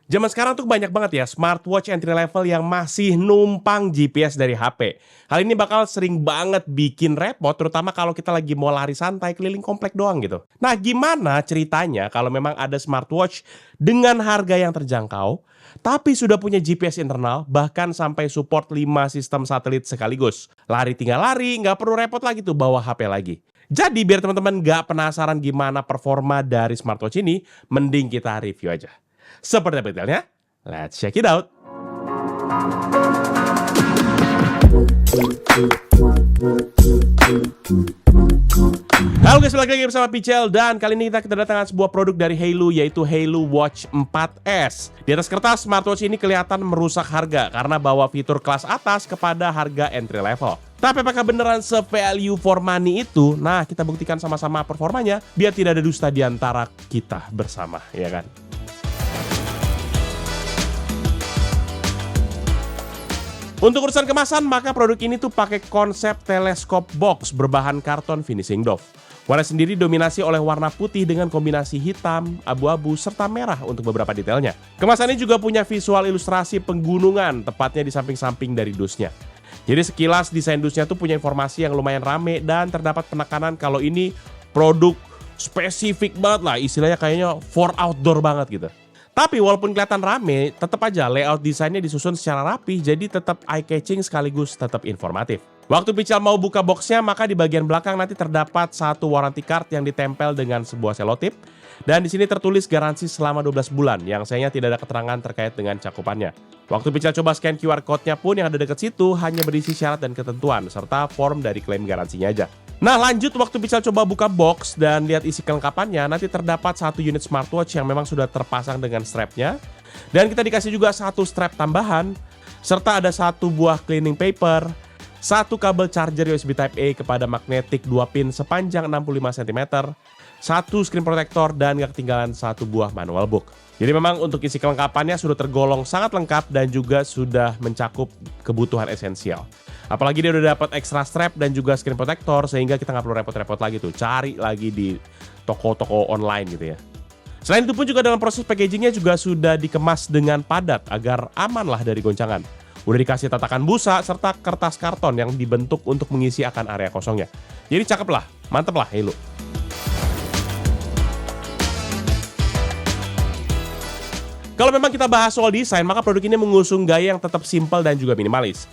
Zaman sekarang tuh banyak banget ya smartwatch entry level yang masih numpang GPS dari HP. Hal ini bakal sering banget bikin repot, terutama kalau kita lagi mau lari santai keliling komplek doang gitu. Nah, gimana ceritanya kalau memang ada smartwatch dengan harga yang terjangkau, tapi sudah punya GPS internal, bahkan sampai support 5 sistem satelit sekaligus. Lari tinggal lari, nggak perlu repot lagi tuh bawa HP lagi. Jadi biar teman-teman nggak penasaran gimana performa dari smartwatch ini, mending kita review aja. Seperti apa detailnya? Let's check it out. Halo guys, balik lagi bersama Pichel dan kali ini kita kedatangan sebuah produk dari Hailu, yaitu Hailu Watch 4S. Di atas kertas, smartwatch ini kelihatan merusak harga karena bawa fitur kelas atas kepada harga entry level. Tapi apakah beneran se-value for money itu? Nah, kita buktikan sama-sama performanya biar tidak ada dusta di antara kita bersama, ya kan? Untuk urusan kemasan, maka produk ini tuh pakai konsep teleskop box berbahan karton finishing doff. Warna sendiri dominasi oleh warna putih dengan kombinasi hitam, abu-abu, serta merah untuk beberapa detailnya. Kemasannya juga punya visual ilustrasi penggunungan, tepatnya di samping-samping dari dusnya. Jadi sekilas desain dusnya tuh punya informasi yang lumayan rame dan terdapat penekanan kalau ini produk spesifik banget lah, istilahnya kayaknya for outdoor banget gitu. Tapi walaupun kelihatan rame, tetap aja layout desainnya disusun secara rapi, jadi tetap eye-catching sekaligus tetap informatif. Waktu Pichel mau buka boxnya, maka di bagian belakang nanti terdapat satu warranty card yang ditempel dengan sebuah selotip. Dan di sini tertulis garansi selama 12 bulan, yang sayangnya tidak ada keterangan terkait dengan cakupannya. Waktu Pichel coba scan QR code-nya pun yang ada dekat situ hanya berisi syarat dan ketentuan, serta form dari klaim garansinya aja. Nah lanjut, waktu Pichel coba buka box dan lihat isi kelengkapannya, nanti terdapat satu unit smartwatch yang memang sudah terpasang dengan strapnya. Dan kita dikasih juga satu strap tambahan, serta ada satu buah cleaning paper, satu kabel charger USB Type-A kepada magnetik 2 pin sepanjang 65 cm, satu screen protector, dan gak ketinggalan satu buah manual book. Jadi memang untuk isi kelengkapannya sudah tergolong sangat lengkap dan juga sudah mencakup kebutuhan esensial. Apalagi dia udah dapat extra strap dan juga screen protector, sehingga kita nggak perlu repot-repot lagi tuh cari lagi di toko-toko online gitu ya. Selain itu pun juga dalam proses packagingnya juga sudah dikemas dengan padat agar aman lah dari goncangan. Udah dikasih tatakan busa serta kertas karton yang dibentuk untuk mengisi akan area kosongnya. Jadi cakep lah, mantep lah Hailu. Kalau memang kita bahas soal desain, maka produk ini mengusung gaya yang tetap simpel dan juga minimalis.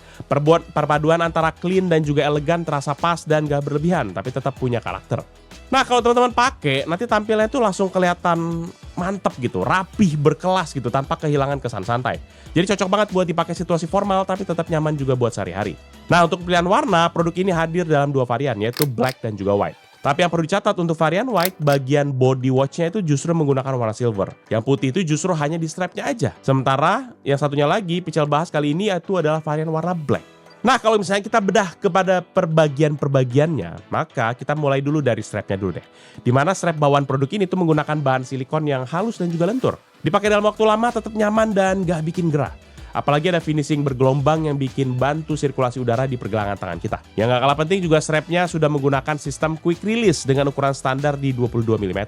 Perpaduan antara clean dan juga elegan terasa pas dan gak berlebihan, tapi tetap punya karakter. Nah, kalau teman-teman pakai, nanti tampilnya itu langsung kelihatan mantep gitu, rapih, berkelas gitu, tanpa kehilangan kesan santai. Jadi cocok banget buat dipakai situasi formal, tapi tetap nyaman juga buat sehari-hari. Nah, untuk pilihan warna, produk ini hadir dalam 2 varian, yaitu black dan juga white. Tapi yang perlu dicatat untuk varian white, bagian body watch-nya itu justru menggunakan warna silver. Yang putih itu justru hanya di strap-nya aja. Sementara yang satunya lagi, Pichel bahas kali ini itu adalah varian warna black. Nah, kalau misalnya kita bedah kepada perbagian-perbagiannya, maka kita mulai dulu dari strap-nya dulu deh. Dimana strap bawaan produk ini tuh menggunakan bahan silikon yang halus dan juga lentur. Dipakai dalam waktu lama tetap nyaman dan gak bikin gerah. Apalagi ada finishing bergelombang yang bikin bantu sirkulasi udara di pergelangan tangan kita. Yang gak kalah penting juga strapnya sudah menggunakan sistem quick release dengan ukuran standar di 22 mm.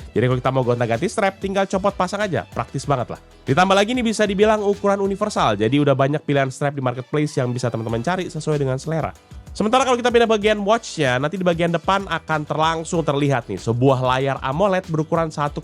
Jadi kalau kita mau gonta-ganti strap, tinggal copot pasang aja, praktis banget lah. Ditambah lagi ini bisa dibilang ukuran universal, jadi udah banyak pilihan strap di marketplace yang bisa teman-teman cari sesuai dengan selera. Sementara kalau kita pindah bagian watchnya, nanti di bagian depan akan langsung terlihat nih sebuah layar AMOLED berukuran 1,43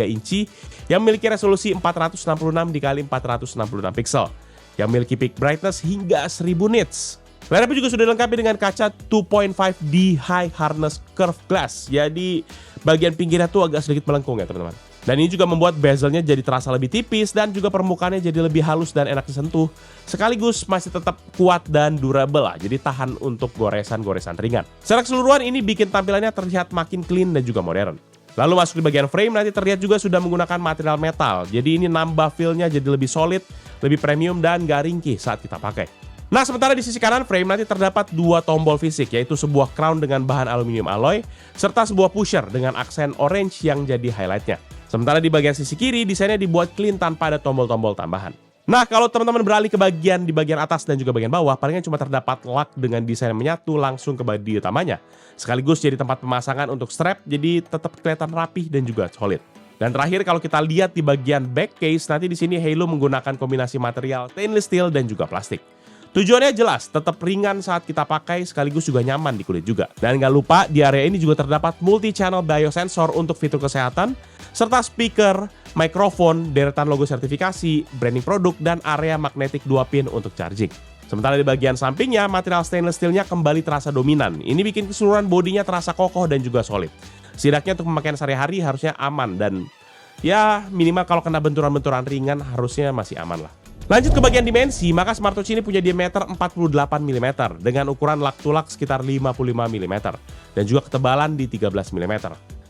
inci yang memiliki resolusi 466 x 466 pixel, yang memiliki peak brightness hingga 1000 nits. Layarnya juga sudah dilengkapi dengan kaca 2.5D high hardness curved glass, jadi bagian pinggirnya tuh agak sedikit melengkung ya teman-teman. Dan ini juga membuat bezelnya jadi terasa lebih tipis dan juga permukaannya jadi lebih halus dan enak disentuh. Sekaligus masih tetap kuat dan durable lah, jadi tahan untuk goresan-goresan ringan. Secara keseluruhan ini bikin tampilannya terlihat makin clean dan juga modern. Lalu masuk di bagian frame, nanti terlihat juga sudah menggunakan material metal. Jadi ini nambah feel-nya jadi lebih solid, lebih premium dan gak ringkih saat kita pakai. Nah, sementara di sisi kanan frame nanti terdapat 2 tombol fisik, yaitu sebuah crown dengan bahan aluminium alloy, serta sebuah pusher dengan aksen orange yang jadi highlightnya. Sementara di bagian sisi kiri, desainnya dibuat clean tanpa ada tombol-tombol tambahan. Nah, kalau teman-teman beralih ke di bagian atas dan juga bagian bawah, palingnya cuma terdapat lock dengan desain menyatu langsung ke bodi utamanya. Sekaligus jadi tempat pemasangan untuk strap, jadi tetap kelihatan rapih dan juga solid. Dan terakhir kalau kita lihat di bagian back case, nanti di sini Halo menggunakan kombinasi material stainless steel dan juga plastik. Tujuannya jelas, tetap ringan saat kita pakai sekaligus juga nyaman di kulit juga. Dan nggak lupa di area ini juga terdapat multi-channel biosensor untuk fitur kesehatan, serta speaker, mikrofon, deretan logo sertifikasi, branding produk, dan area magnetik 2 pin untuk charging. Sementara di bagian sampingnya, material stainless steel-nya kembali terasa dominan. Ini bikin keseluruhan bodinya terasa kokoh dan juga solid. Setidaknya untuk pemakaian sehari-hari harusnya aman dan ya minimal kalau kena benturan-benturan ringan harusnya masih aman lah. Lanjut ke bagian dimensi, maka smartwatch ini punya diameter 48 mm dengan ukuran lak-to-lak sekitar 55 mm dan juga ketebalan di 13 mm.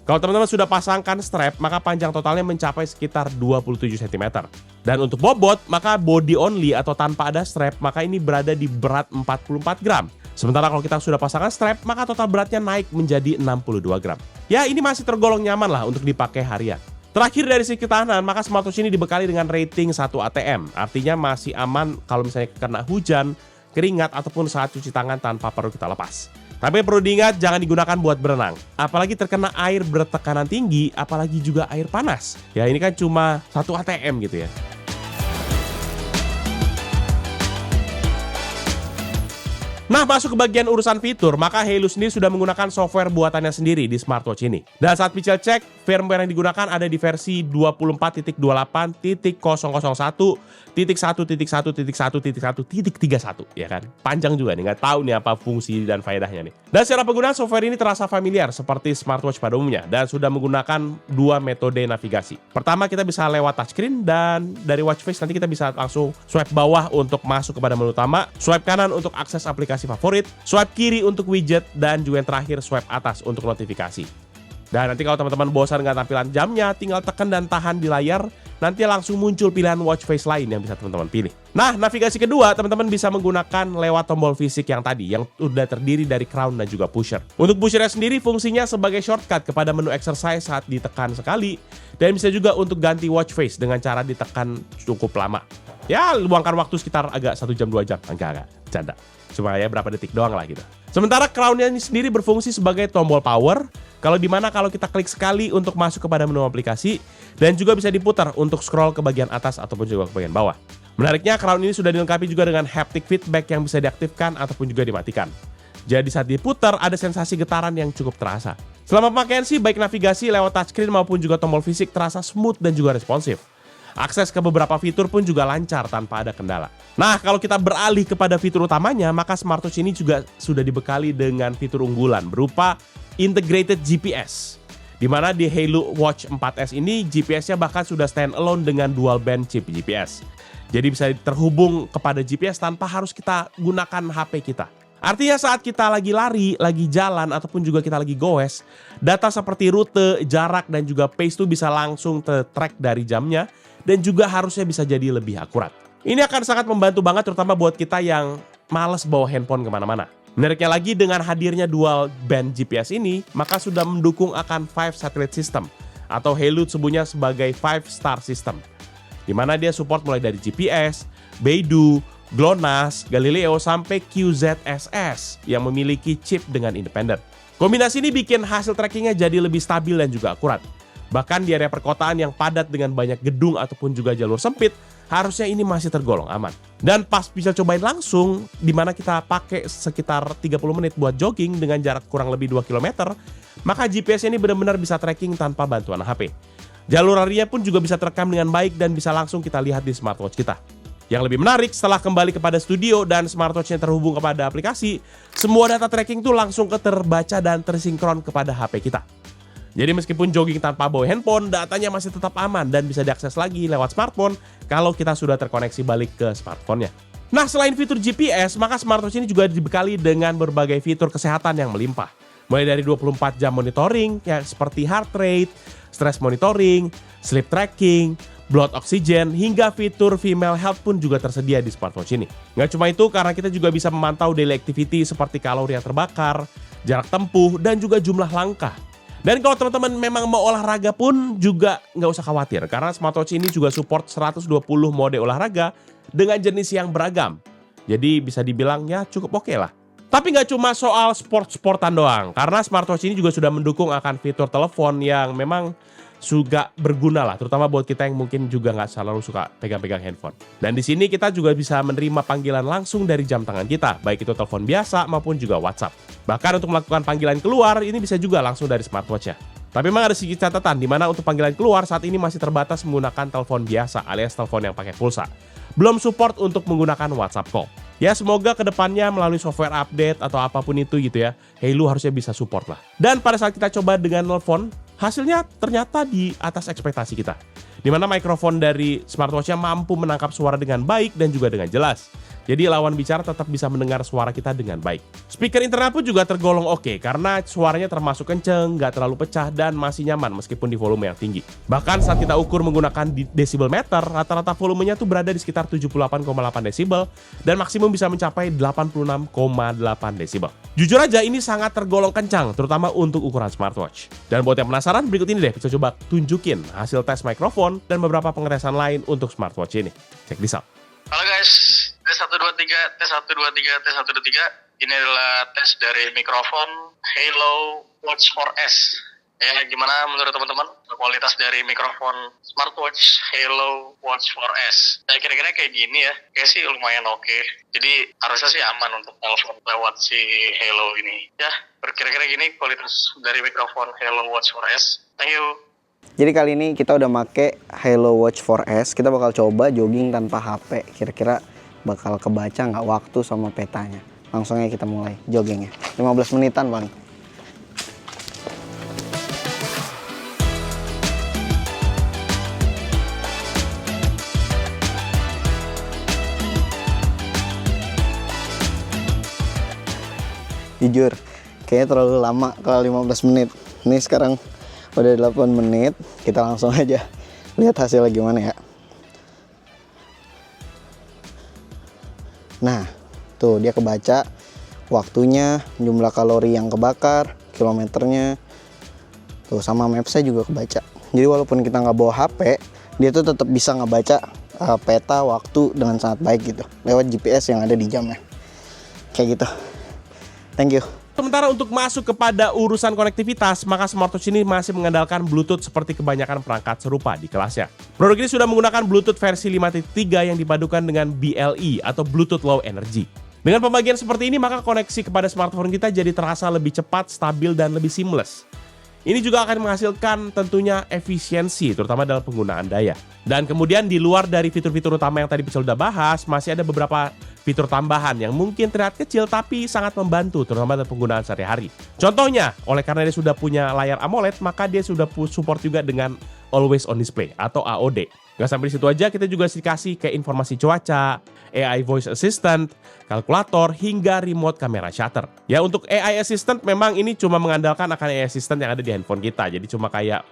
Kalau teman-teman sudah pasangkan strap, maka panjang totalnya mencapai sekitar 27 cm. Dan untuk bobot, maka body only atau tanpa ada strap, maka ini berada di berat 44 gram. Sementara kalau kita sudah pasangkan strap, maka total beratnya naik menjadi 62 gram. Ya, ini masih tergolong nyaman lah untuk dipakai harian. Terakhir dari segi ketahanan, maka smartwatch ini dibekali dengan rating 1 ATM. Artinya masih aman kalau misalnya kena hujan, keringat, ataupun saat cuci tangan tanpa perlu kita lepas. Tapi perlu diingat, jangan digunakan buat berenang. Apalagi terkena air bertekanan tinggi, apalagi juga air panas. Ya, ini kan cuma 1 ATM gitu ya. Nah, masuk ke bagian urusan fitur, maka Halo sendiri sudah menggunakan software buatannya sendiri di smartwatch ini. Dan saat Pichel cek, firmware yang digunakan ada di versi 24.28.001.1.1.1.1.1.1.31 ya kan. Panjang juga nih, nggak tahu nih apa fungsi dan faedahnya nih. Dan secara penggunaan software ini terasa familiar seperti smartwatch pada umumnya dan sudah menggunakan 2 metode navigasi. Pertama, kita bisa lewat touchscreen dan dari watch face nanti kita bisa langsung swipe bawah untuk masuk kepada menu utama, swipe kanan untuk akses aplikasi favorit, swipe kiri untuk widget, dan juga yang terakhir swipe atas untuk notifikasi. Dan nanti kalau teman-teman bosan dengan tampilan jamnya, tinggal tekan dan tahan di layar, nanti langsung muncul pilihan watch face lain yang bisa teman-teman pilih. Nah, navigasi kedua, teman-teman bisa menggunakan lewat tombol fisik yang tadi, yang sudah terdiri dari crown dan juga pusher. Untuk pushernya sendiri fungsinya sebagai shortcut kepada menu exercise saat ditekan sekali, dan bisa juga untuk ganti watch face dengan cara ditekan cukup lama. Ya, luangkan waktu sekitar agak 1 jam 2 jam, enggak, canda. Cuma ya berapa detik doang lah gitu. Sementara crown-nya ini sendiri berfungsi sebagai tombol power, kalau kita klik sekali untuk masuk kepada menu aplikasi, dan juga bisa diputar untuk scroll ke bagian atas ataupun juga ke bagian bawah. Menariknya, crown ini sudah dilengkapi juga dengan haptic feedback yang bisa diaktifkan ataupun juga dimatikan. Jadi saat diputar, ada sensasi getaran yang cukup terasa. Selama pemakaian sih, baik navigasi lewat touchscreen maupun juga tombol fisik terasa smooth dan juga responsif. Akses ke beberapa fitur pun juga lancar tanpa ada kendala. Nah, kalau kita beralih kepada fitur utamanya, maka smartwatch ini juga sudah dibekali dengan fitur unggulan berupa integrated GPS. Di mana di Halo Watch 4S ini GPS-nya bahkan sudah standalone dengan dual band chip GPS. Jadi bisa terhubung kepada GPS tanpa harus kita gunakan HP kita. Artinya saat kita lagi lari, lagi jalan, ataupun juga kita lagi goes, data seperti rute, jarak, dan juga pace itu bisa langsung ter-track dari jamnya, dan juga harusnya bisa jadi lebih akurat. Ini akan sangat membantu banget terutama buat kita yang males bawa handphone kemana-mana. Menariknya lagi dengan hadirnya dual band GPS ini, maka sudah mendukung akan 5 satellite system, atau Halo sebutnya sebagai 5 star system. Di mana dia support mulai dari GPS, Beidou, GLONASS, Galileo, sampai QZSS yang memiliki chip dengan independen. Kombinasi ini bikin hasil trackingnya jadi lebih stabil dan juga akurat. Bahkan di area perkotaan yang padat dengan banyak gedung ataupun juga jalur sempit, harusnya ini masih tergolong aman. Dan pas bisa cobain langsung, di mana kita pakai sekitar 30 menit buat jogging dengan jarak kurang lebih 2 km, maka GPS ini benar-benar bisa tracking tanpa bantuan HP. Jalur larinya pun juga bisa terekam dengan baik dan bisa langsung kita lihat di smartwatch kita. Yang lebih menarik, setelah kembali kepada studio dan smartwatch yang terhubung kepada aplikasi, semua data tracking itu langsung terbaca dan tersinkron kepada HP kita. Jadi meskipun jogging tanpa bawa handphone, datanya masih tetap aman dan bisa diakses lagi lewat smartphone kalau kita sudah terkoneksi balik ke smartphone-nya. Nah, selain fitur GPS, maka smartwatch ini juga dibekali dengan berbagai fitur kesehatan yang melimpah. Mulai dari 24 jam monitoring, ya, seperti heart rate, stress monitoring, sleep tracking, blood oxygen, hingga fitur female health pun juga tersedia di smartwatch ini. Nggak cuma itu, karena kita juga bisa memantau daily activity seperti kalori yang terbakar, jarak tempuh, dan juga jumlah langkah. Dan kalau teman-teman memang mau olahraga pun juga nggak usah khawatir, karena smartwatch ini juga support 120 mode olahraga dengan jenis yang beragam. Jadi bisa dibilang ya cukup oke lah. Tapi nggak cuma soal sport-sportan doang, karena smartwatch ini juga sudah mendukung akan fitur telepon yang memang juga berguna lah, terutama buat kita yang mungkin juga nggak selalu suka pegang-pegang handphone. Dan di sini kita juga bisa menerima panggilan langsung dari jam tangan kita, baik itu telepon biasa maupun juga WhatsApp. Bahkan untuk melakukan panggilan keluar, ini bisa juga langsung dari smartwatch-nya. Tapi memang ada sedikit catatan, di mana untuk panggilan keluar saat ini masih terbatas menggunakan telepon biasa alias telepon yang pakai pulsa. Belum support untuk menggunakan WhatsApp call. Ya semoga kedepannya melalui software update atau apapun itu gitu ya, Halo harusnya bisa support lah. Dan pada saat kita coba dengan telepon, hasilnya ternyata di atas ekspektasi kita. Di mana mikrofon dari smartwatch-nya mampu menangkap suara dengan baik dan juga dengan jelas. Jadi lawan bicara tetap bisa mendengar suara kita dengan baik. Speaker internal pun juga tergolong oke karena suaranya termasuk kenceng, nggak terlalu pecah dan masih nyaman meskipun di volume yang tinggi. Bahkan saat kita ukur menggunakan decibel meter, rata-rata volumenya tuh berada di sekitar 78,8 desibel dan maksimum bisa mencapai 86,8 desibel. Jujur aja ini sangat tergolong kencang, terutama untuk ukuran smartwatch. Dan buat yang penasaran, berikut ini deh bisa coba tunjukin hasil tes mikrofon dan beberapa pengetesan lain untuk smartwatch ini. Check this out. Halo guys, tes 123, tes 123, tes 123. Ini adalah tes dari mikrofon Halo Watch 4S. Ya, gimana menurut teman-teman kualitas dari mikrofon smartwatch Halo Watch 4S? Ya, kira-kira kayak gini ya, kayak sih lumayan oke. Jadi harusnya sih aman untuk telepon lewat si Halo ini. Ya, kira-kira gini kualitas dari mikrofon Halo Watch 4S. Thank you. Jadi kali ini kita udah make Halo Watch 4S. Kita bakal coba jogging tanpa HP. Kira-kira bakal kebaca nggak waktu sama petanya. Langsung aja kita mulai joggingnya. 15 menitan paling. Jujur, kayaknya terlalu lama kalau 15 menit. Ini sekarang udah 8 menit, kita langsung aja lihat hasilnya gimana ya. Nah, tuh dia kebaca waktunya, jumlah kalori yang kebakar, kilometernya, tuh sama mapsnya juga kebaca. Jadi walaupun kita nggak bawa HP, dia tuh tetap bisa ngebaca peta waktu dengan sangat baik gitu, lewat GPS yang ada di jamnya. Kayak gitu. Thank you. Sementara untuk masuk kepada urusan konektivitas, maka smartwatch ini masih mengandalkan Bluetooth seperti kebanyakan perangkat serupa di kelasnya. Produk ini sudah menggunakan Bluetooth versi 5.3 yang dipadukan dengan BLE atau Bluetooth Low Energy. Dengan pembagian seperti ini, maka koneksi kepada smartphone kita jadi terasa lebih cepat, stabil, dan lebih seamless. Ini juga akan menghasilkan tentunya efisiensi, terutama dalam penggunaan daya. Dan kemudian di luar dari fitur-fitur utama yang tadi Pecel udah bahas, masih ada beberapa fitur tambahan yang mungkin terlihat kecil tapi sangat membantu, terutama dalam penggunaan sehari-hari. Contohnya, oleh karena dia sudah punya layar AMOLED, maka dia sudah support juga dengan Always On Display atau AOD. Gak sampai di situ aja, kita juga dikasih kayak informasi cuaca, AI Voice Assistant, kalkulator, hingga remote kamera shutter. Ya untuk AI Assistant memang ini cuma mengandalkan akan AI Assistant yang ada di handphone kita. Jadi cuma kayak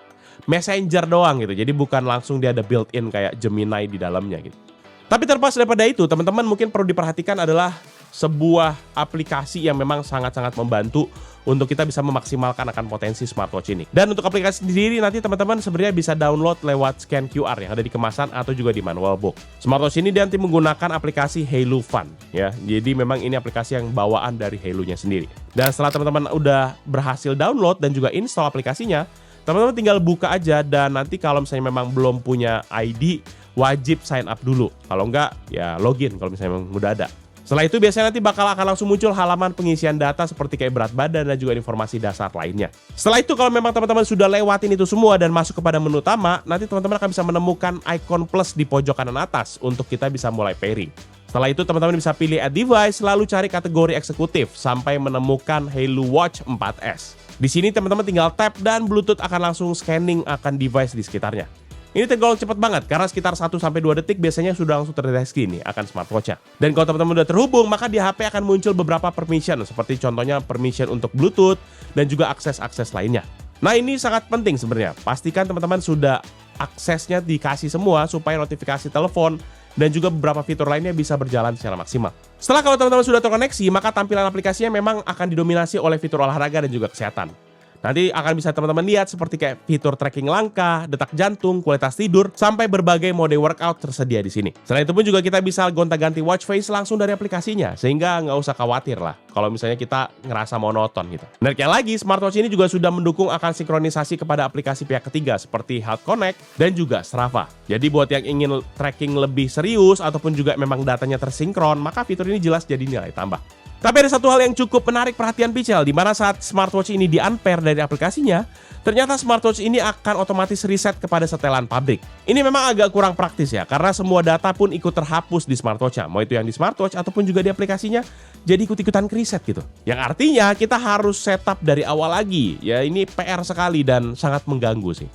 messenger doang gitu. Jadi bukan langsung dia ada built-in kayak Gemini di dalamnya gitu. Tapi terlepas daripada itu, teman-teman mungkin perlu diperhatikan adalah sebuah aplikasi yang memang sangat-sangat membantu untuk kita bisa memaksimalkan akan potensi smartwatch ini. Dan untuk aplikasi sendiri nanti teman-teman sebenarnya bisa download lewat scan QR yang ada di kemasan atau juga di manual book. Smartwatch ini nanti menggunakan aplikasi Halo Fun ya. Jadi memang ini aplikasi yang bawaan dari Halo-nya sendiri. Dan setelah teman-teman udah berhasil download dan juga install aplikasinya, teman-teman tinggal buka aja dan nanti kalau misalnya memang belum punya ID, wajib sign up dulu. Kalau enggak, ya login kalau misalnya memang udah ada. Setelah itu biasanya nanti akan langsung muncul halaman pengisian data seperti kayak berat badan dan juga informasi dasar lainnya. Setelah itu kalau memang teman-teman sudah lewatin itu semua dan masuk kepada menu utama, nanti teman-teman akan bisa menemukan icon plus di pojok kanan atas untuk kita bisa mulai pairing. Setelah itu teman-teman bisa pilih add device, lalu cari kategori eksekutif sampai menemukan Halo Watch 4S. Di sini teman-teman tinggal tap dan Bluetooth akan langsung scanning akan device di sekitarnya. Ini tergolong cepat banget karena sekitar 1-2 detik biasanya sudah langsung terdeteksi nih akan smartwatch-nya. Dan kalau teman-teman udah terhubung, maka di HP akan muncul beberapa permission seperti contohnya permission untuk Bluetooth dan juga akses-akses lainnya. Nah ini sangat penting sebenarnya. Pastikan teman-teman sudah aksesnya dikasih semua supaya notifikasi telepon dan juga beberapa fitur lainnya bisa berjalan secara maksimal. Setelah kalau teman-teman sudah terkoneksi, maka tampilan aplikasinya memang akan didominasi oleh fitur olahraga dan juga kesehatan. Nanti akan bisa teman-teman lihat seperti kayak fitur tracking langkah, detak jantung, kualitas tidur, sampai berbagai mode workout tersedia di sini. Selain itu pun juga kita bisa gonta-ganti watch face langsung dari aplikasinya, sehingga nggak usah khawatir lah kalau misalnya kita ngerasa monoton gitu. Menariknya lagi, smartwatch ini juga sudah mendukung akan sinkronisasi kepada aplikasi pihak ketiga seperti Health Connect dan juga Strava. Jadi buat yang ingin tracking lebih serius ataupun juga memang datanya tersinkron, maka fitur ini jelas jadi nilai tambah. Tapi ada satu hal yang cukup menarik perhatian Pichel, di mana saat smartwatch ini di-unpair dari aplikasinya, ternyata smartwatch ini akan otomatis reset kepada setelan pabrik. Ini memang agak kurang praktis ya, karena semua data pun ikut terhapus di smartwatch-nya, mau itu yang di smartwatch ataupun juga di aplikasinya, jadi ikut-ikutan reset gitu. Yang artinya kita harus setup dari awal lagi, ya ini PR sekali dan sangat mengganggu sih.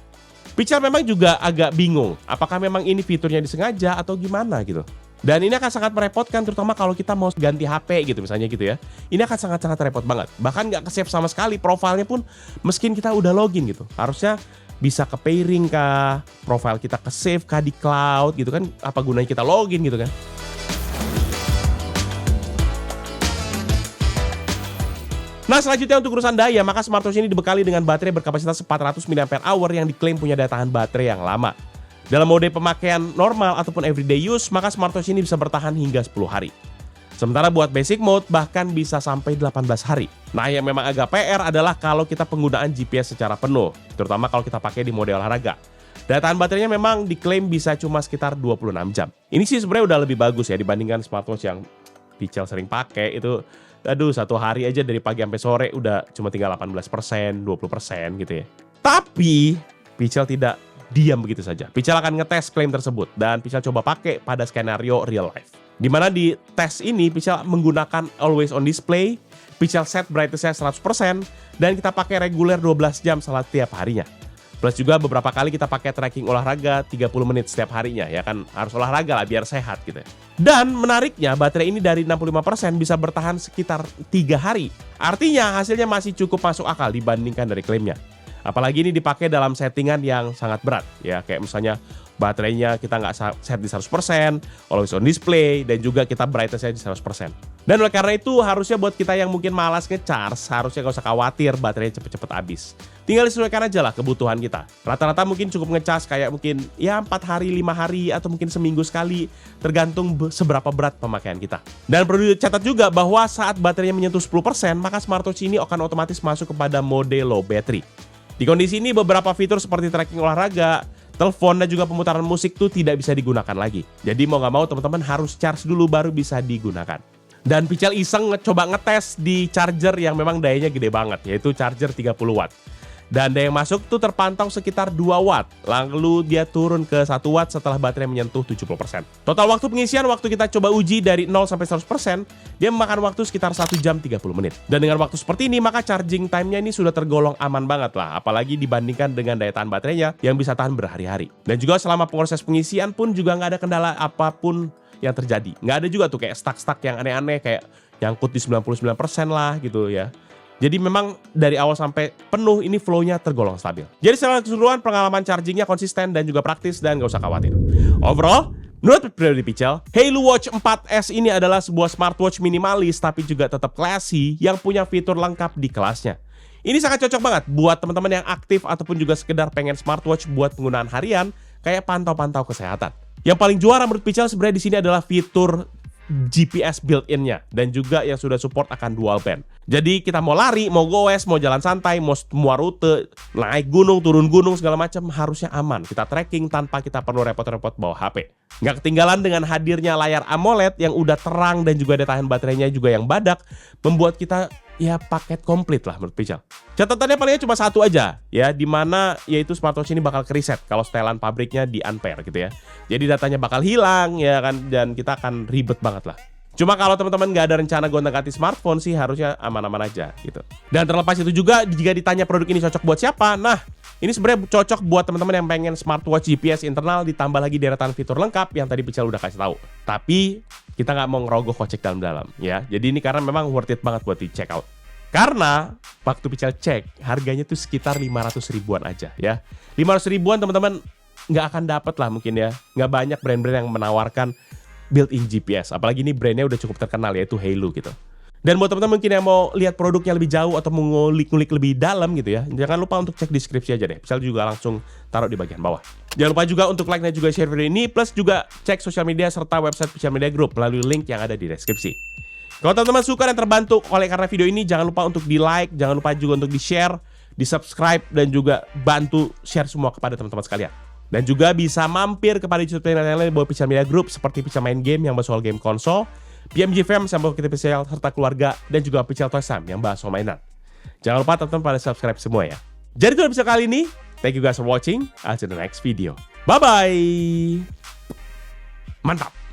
Pichel memang juga agak bingung, apakah memang ini fiturnya disengaja atau gimana gitu. Dan ini akan sangat merepotkan terutama kalau kita mau ganti HP gitu misalnya gitu ya. Ini akan sangat-sangat repot banget. Bahkan nggak ke-save sama sekali, profilnya pun meskipun kita udah login gitu. Harusnya bisa ke pairing kah, profile kita ke-save kah di cloud gitu kan. Apa gunanya kita login gitu kan. Nah selanjutnya untuk urusan daya, maka smartwatch ini dibekali dengan baterai berkapasitas 400 mAh yang diklaim punya daya tahan baterai yang lama. Dalam mode pemakaian normal ataupun everyday use, maka smartwatch ini bisa bertahan hingga 10 hari. Sementara buat basic mode bahkan bisa sampai 18 hari. Nah yang memang agak PR adalah kalau kita penggunaan GPS secara penuh, terutama kalau kita pakai di mode olahraga. Daya tahan baterainya memang diklaim bisa cuma sekitar 26 jam. Ini sih sebenarnya udah lebih bagus ya dibandingkan smartwatch yang Pichel sering pakai itu. Aduh, satu hari aja dari pagi sampai sore udah cuma tinggal 18%, 20% gitu ya. Tapi Pichel tidak diam begitu saja. Pichel akan ngetes klaim tersebut dan Pichel coba pakai pada skenario real life. Di mana di tes ini Pichel menggunakan always on display, Pichel set brightness-nya 100% dan kita pakai reguler 12 jam setiap harinya. Plus juga beberapa kali kita pakai tracking olahraga 30 menit setiap harinya, ya kan harus olahraga lah biar sehat gitu ya. Dan menariknya baterai ini dari 65% bisa bertahan sekitar 3 hari. Artinya hasilnya masih cukup masuk akal dibandingkan dari klaimnya. Apalagi ini dipakai dalam settingan yang sangat berat ya, kayak misalnya baterainya kita nggak set di 100%, always on display, dan juga kita brightness-nya di 100%. Dan oleh karena itu harusnya buat kita yang mungkin malas nge-charge, harusnya nggak usah khawatir baterainya cepet-cepet habis. Tinggal disesuaikan aja lah kebutuhan kita. Rata-rata mungkin cukup nge-charge kayak mungkin ya 4 hari, 5 hari, atau mungkin seminggu sekali, tergantung seberapa berat pemakaian kita. Dan perlu dicatat juga bahwa saat baterainya menyentuh 10%, maka smartwatch ini akan otomatis masuk kepada mode low battery. Di kondisi ini beberapa fitur seperti tracking olahraga, telepon dan juga pemutaran musik tuh tidak bisa digunakan lagi. Jadi mau nggak mau teman-teman harus charge dulu baru bisa digunakan. Dan Pichel iseng coba ngetes di charger yang memang dayanya gede banget, yaitu charger 30 watt. Dan daya yang masuk tuh terpantau sekitar 2 watt, lalu dia turun ke 1 watt setelah baterai menyentuh 70%. Total waktu pengisian waktu kita coba uji dari 0 sampai 100%, dia memakan waktu sekitar 1 jam 30 menit. Dan dengan waktu seperti ini, maka charging time-nya ini sudah tergolong aman banget lah, apalagi dibandingkan dengan daya tahan baterainya yang bisa tahan berhari-hari. Dan juga selama proses pengisian pun juga nggak ada kendala apapun yang terjadi. Nggak ada juga tuh kayak stuck-stuck yang aneh-aneh, kayak nyangkut di 99% lah gitu ya. Jadi memang dari awal sampai penuh ini flow-nya tergolong stabil. Jadi secara keseluruhan pengalaman chargingnya konsisten dan juga praktis dan gak usah khawatir. Overall, menurut pribadi Pichel, Halo Watch 4S ini adalah sebuah smartwatch minimalis tapi juga tetap classy yang punya fitur lengkap di kelasnya. Ini sangat cocok banget buat teman-teman yang aktif ataupun juga sekedar pengen smartwatch buat penggunaan harian kayak pantau-pantau kesehatan. Yang paling juara menurut Pichel sebenarnya di sini adalah fitur GPS built-in-nya dan juga yang sudah support akan dual band. Jadi kita mau lari, mau goes, mau jalan santai, mau semua rute, naik gunung, turun gunung segala macam harusnya aman. Kita tracking tanpa kita perlu repot-repot bawa HP. Nggak ketinggalan dengan hadirnya layar AMOLED yang udah terang dan juga daya tahan baterainya juga yang badak, membuat kita ya paket komplit lah menurut Pichel. Catatannya palingnya cuma satu aja ya, dimana yaitu smartwatch ini bakal kereset kalau setelan pabriknya di unpair gitu ya. Jadi datanya bakal hilang ya kan, dan kita akan ribet banget lah. Cuma kalau teman-teman nggak ada rencana gonta-ganti smartphone sih harusnya aman-aman aja gitu. Dan terlepas itu juga jika ditanya produk ini cocok buat siapa, nah ini sebenarnya cocok buat teman-teman yang pengen smartwatch GPS internal ditambah lagi deretan fitur lengkap yang tadi Pichel udah kasih tahu. Tapi kita nggak mau ngerogoh kocek dalam-dalam ya. Jadi ini karena memang worth it banget buat di check out. Karena waktu Pichel cek harganya tuh sekitar 500 ribuan aja ya. 500 ribuan teman-teman nggak akan dapat lah mungkin ya. Nggak banyak brand-brand yang menawarkan built-in GPS. Apalagi ini brandnya udah cukup terkenal yaitu Halo gitu. Dan buat teman-teman mungkin yang mau lihat produknya lebih jauh atau mau ngulik-ngulik lebih dalam gitu ya, jangan lupa untuk cek deskripsi aja deh. Bisa juga langsung taruh di bagian bawah. Jangan lupa juga untuk like dan juga share video ini, plus juga cek sosial media serta website Pixel Media Group melalui link yang ada di deskripsi. Kalau teman-teman suka dan terbantu oleh karena video ini, jangan lupa untuk di like, jangan lupa juga untuk di share, di subscribe, dan juga bantu share semua kepada teman-teman sekalian. Dan juga bisa mampir kepada YouTube channel yang lain buat Pixel Media Group seperti Pixel Main Game yang bahas soal game konsol, PMG Fam sampai kita Pixel serta keluarga, dan juga Pixel Toys Sam yang bahas soal mainan. Jangan lupa teman-teman pada subscribe semua ya. Jadi itu episode kali ini. Thank you guys for watching. I'll see you in the next video. Bye bye. Mantap.